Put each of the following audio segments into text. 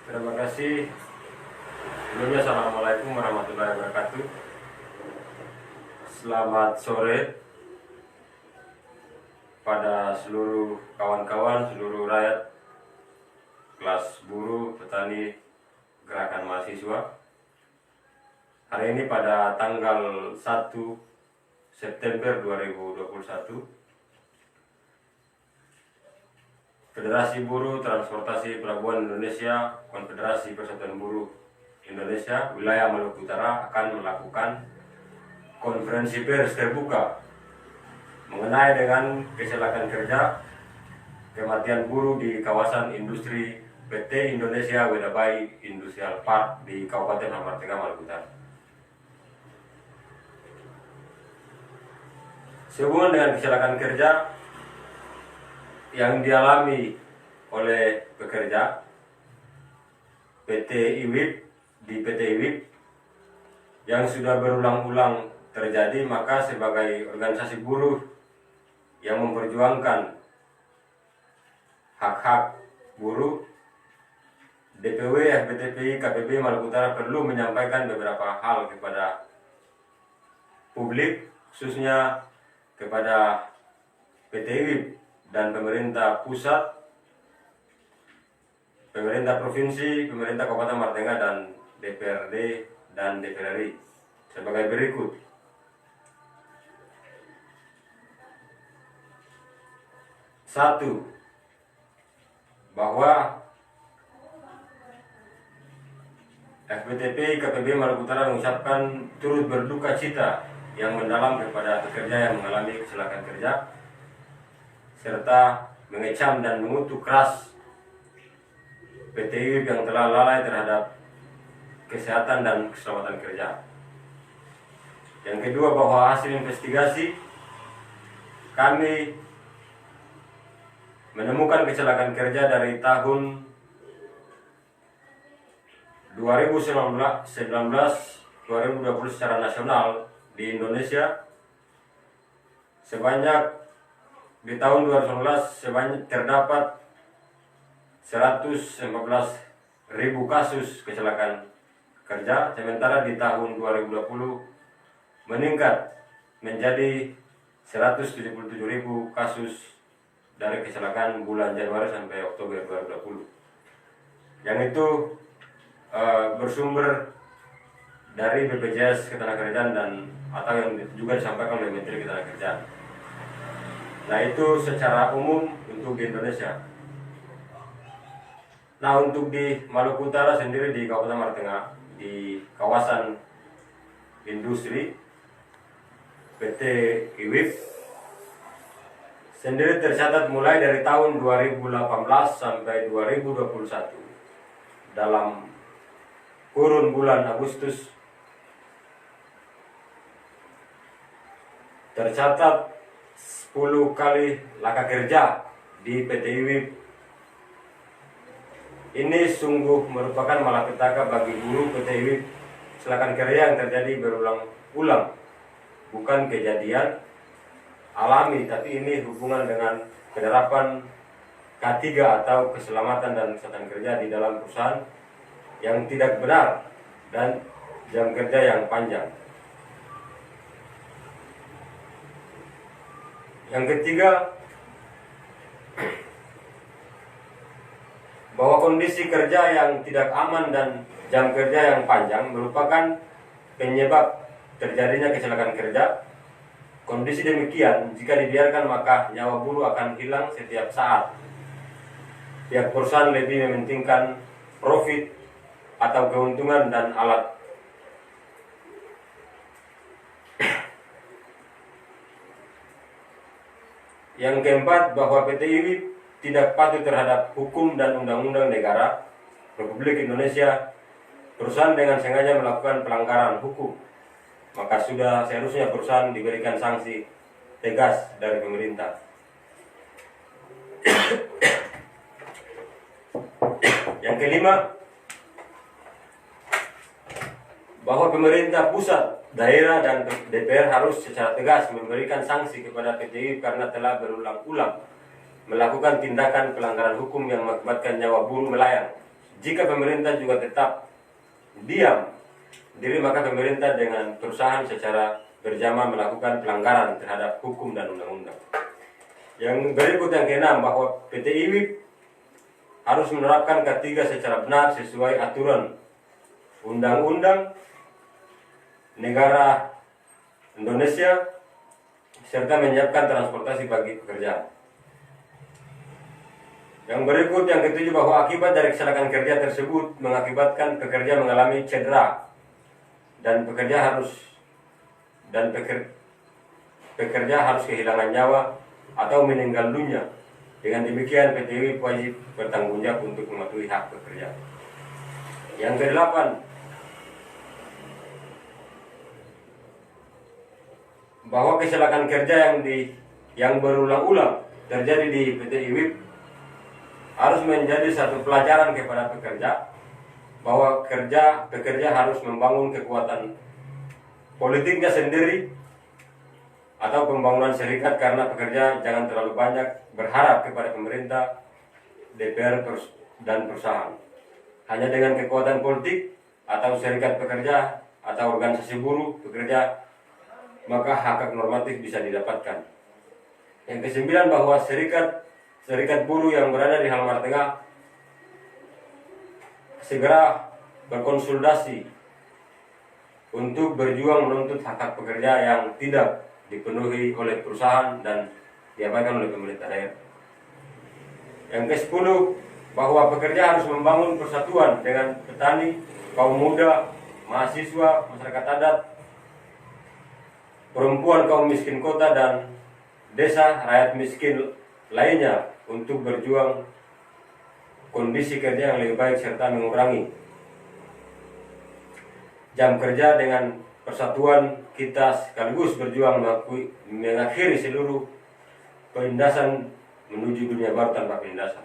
Terima kasih. Sebelumnya Assalamualaikum warahmatullahi wabarakatuh. Selamat sore pada seluruh kawan-kawan, seluruh rakyat kelas buruh, petani, gerakan mahasiswa. Hari ini pada tanggal 1 September 2021, Federasi Buruh Transportasi Pelabuhan Indonesia, Konfederasi Persatuan Buruh Indonesia, Wilayah Maluku Utara akan melakukan konferensi pers terbuka mengenai dengan kecelakaan kerja kematian buruh di kawasan industri PT Indonesia Wedabai Industrial Park di Kabupaten Lampar Tengah, Maluku Utara. Sehubungan dengan kecelakaan kerja yang dialami oleh pekerja PT IWIP di PT IWIP yang sudah berulang-ulang terjadi, maka sebagai organisasi buruh yang memperjuangkan hak-hak buruh, DPW, FBTPI, KPB Maluku Utara perlu menyampaikan beberapa hal kepada publik, khususnya kepada PT IWIP dan pemerintah pusat, pemerintah provinsi, pemerintah Kabupaten Lampar Tengah, dan DPRD dan DPR RI sebagai berikut. Satu, bahwa FBTP KPB Maluku Utara mengucapkan turut berduka cita yang mendalam kepada pekerja yang mengalami kecelakaan kerja, serta mengecam dan mengutuk keras PT IWIP yang telah lalai terhadap kesehatan dan keselamatan kerja. Yang kedua, bahwa hasil investigasi kami menemukan kecelakaan kerja dari tahun 2019-2020 secara nasional di Indonesia sebanyak di tahun 2019 terdapat 114.000 kasus kecelakaan kerja, sementara di tahun 2020 meningkat menjadi 177.000 kasus dari kecelakaan bulan Januari sampai Oktober 2020. Yang itu bersumber dari BPJS Ketenagakerjaan dan atau yang juga disampaikan oleh Menteri Ketenagakerjaan. Nah, itu secara umum untuk di Indonesia. Nah, untuk di Maluku Utara sendiri, di Kabupaten Lampar Tengah, di kawasan industri PT IWIP sendiri tercatat mulai dari tahun 2018 sampai 2021 dalam kurun bulan Agustus tercatat 10 kali laka kerja di PT IWIP. Ini sungguh merupakan malapetaka bagi buruh PT IWIP. Kecelakaan kerja yang terjadi berulang-ulang bukan kejadian alami, tapi ini hubungan dengan penerapan K3 atau keselamatan dan kesehatan kerja di dalam perusahaan yang tidak benar dan jam kerja yang panjang. Yang ketiga, bahwa kondisi kerja yang tidak aman dan jam kerja yang panjang merupakan penyebab terjadinya kecelakaan kerja. Kondisi demikian jika dibiarkan maka nyawa buruh akan hilang setiap saat. Pihak perusahaan lebih mementingkan profit atau keuntungan dan alat. Yang keempat, bahwa PT IWIP tidak patuh terhadap hukum dan undang-undang negara Republik Indonesia. Perusahaan dengan sengaja melakukan pelanggaran hukum, maka sudah seharusnya perusahaan diberikan sanksi tegas dari pemerintah. Yang kelima, bahwa pemerintah pusat, daerah, dan DPR harus secara tegas memberikan sanksi kepada PT IWIP karena telah berulang-ulang melakukan tindakan pelanggaran hukum yang mengakibatkan nyawa buruh melayang Jika pemerintah juga tetap diam diri, maka pemerintah dengan perusahaan secara berjamaah melakukan pelanggaran terhadap hukum dan undang-undang. Yang berikut yang keenam, bahwa PT IWIP harus menerapkan K3 secara benar sesuai aturan undang-undang negara Indonesia serta menyiapkan transportasi bagi pekerja. Yang berikut yang ketujuh, bahwa akibat dari kecelakaan kerja tersebut mengakibatkan pekerja mengalami cedera dan pekerja harus kehilangan nyawa atau meninggal dunia. Dengan demikian PT IWIP wajib bertanggung jawab untuk mematuhi hak pekerja. Yang kedelapan, bahwa kecelakaan kerja yang berulang-ulang terjadi di PT IWIP harus menjadi satu pelajaran kepada pekerja, bahwa pekerja harus membangun kekuatan politiknya sendiri atau pembangunan serikat, karena pekerja jangan terlalu banyak berharap kepada pemerintah, DPR dan perusahaan. Hanya dengan kekuatan politik atau serikat pekerja atau organisasi buruh pekerja, maka hak normatif bisa didapatkan. Yang kesembilan, bahwa serikat buruh yang berada di Halmahera Tengah segera berkonsultasi untuk berjuang menuntut hak pekerja yang tidak dipenuhi oleh perusahaan dan diabaikan oleh pemerintah daerah. Yang ke-10, bahwa pekerja harus membangun persatuan dengan petani, kaum muda, mahasiswa, masyarakat adat, perempuan, kaum miskin kota dan desa, rakyat miskin lainnya untuk berjuang kondisi kerja yang lebih baik serta mengurangi jam kerja. Dengan persatuan kita sekaligus berjuang mengakhiri seluruh penindasan menuju dunia baru tanpa penindasan.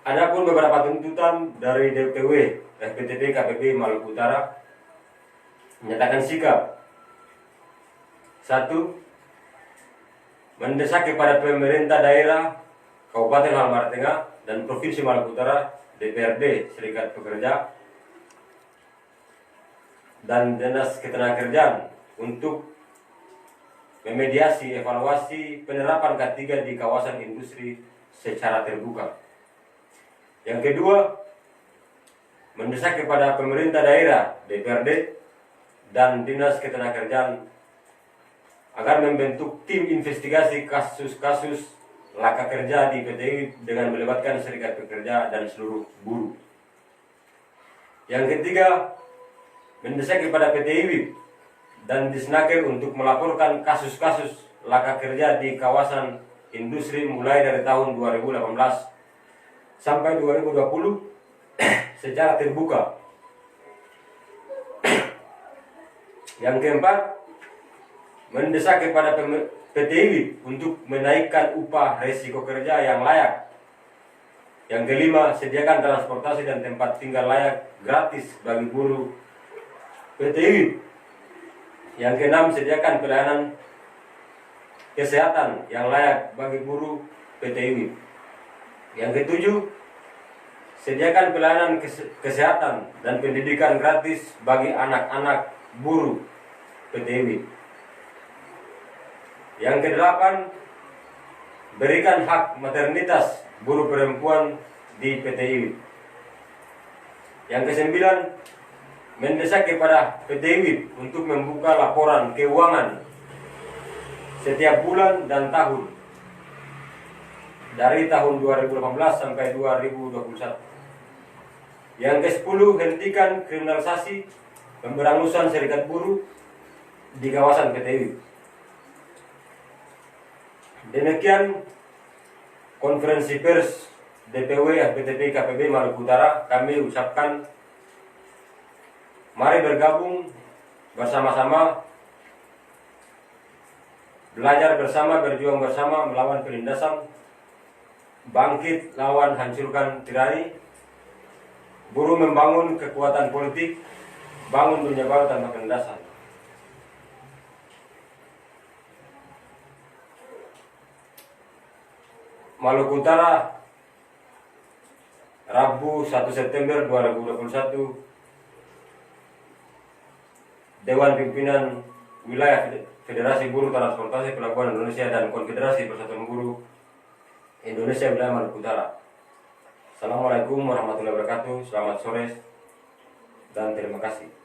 Adapun beberapa tuntutan dari DPW, FPTP, KPP Maluku Utara menyatakan sikap. 1. Mendesak kepada pemerintah daerah Kabupaten Halmahera Tengah dan Provinsi Maluku Utara, DPRD, Serikat Pekerja, dan Dinas Ketenagakerjaan untuk memediasi evaluasi penerapan K3 di kawasan industri secara terbuka. Yang kedua, mendesak kepada pemerintah daerah, DPRD, dan Dinas Ketenagakerjaan agar membentuk tim investigasi kasus-kasus laka kerja di PT IWIP dengan melibatkan serikat pekerja dan seluruh buruh. Yang ketiga, mendesak kepada PT IWIP dan Disnaker untuk melaporkan kasus-kasus laka kerja di kawasan industri mulai dari tahun 2018 sampai 2020 secara terbuka. Yang keempat, mendesak kepada PT IWIP untuk menaikkan upah resiko kerja yang layak. Yang kelima, sediakan transportasi dan tempat tinggal layak gratis bagi buruh PT IWIP. Yang keenam, sediakan pelayanan kesehatan yang layak bagi buruh PT IWIP. Yang ketujuh, sediakan pelayanan kesehatan dan pendidikan gratis bagi anak-anak buruh PT IWIP. Yang kedelapan, berikan hak maternitas buruh perempuan di PT IWIP. Yang kesembilan, mendesak kepada PT IWIP untuk membuka laporan keuangan setiap bulan dan tahun dari tahun 2018 sampai 2021. Yang ke-10, hentikan kriminalisasi pemberangusan serikat buruh di kawasan PT IWIP. Demikian konferensi pers DPW FPTP KPB Maluku Utara. Kami ucapkan mari bergabung bersama-sama, belajar bersama, berjuang bersama melawan penindasan, bangkit lawan hancurkan tirani, buruh membangun kekuatan politik, bangun dunia baru tanpa penindasan. Maluku Utara Rabu 1 September 2021, Dewan Pimpinan Wilayah Federasi Buruh Transportasi Pelabuhan Indonesia dan Konfederasi Persatuan Buruh Indonesia Wilayah Maluku Utara. Assalamualaikum warahmatullahi wabarakatuh. Selamat sore dan terima kasih.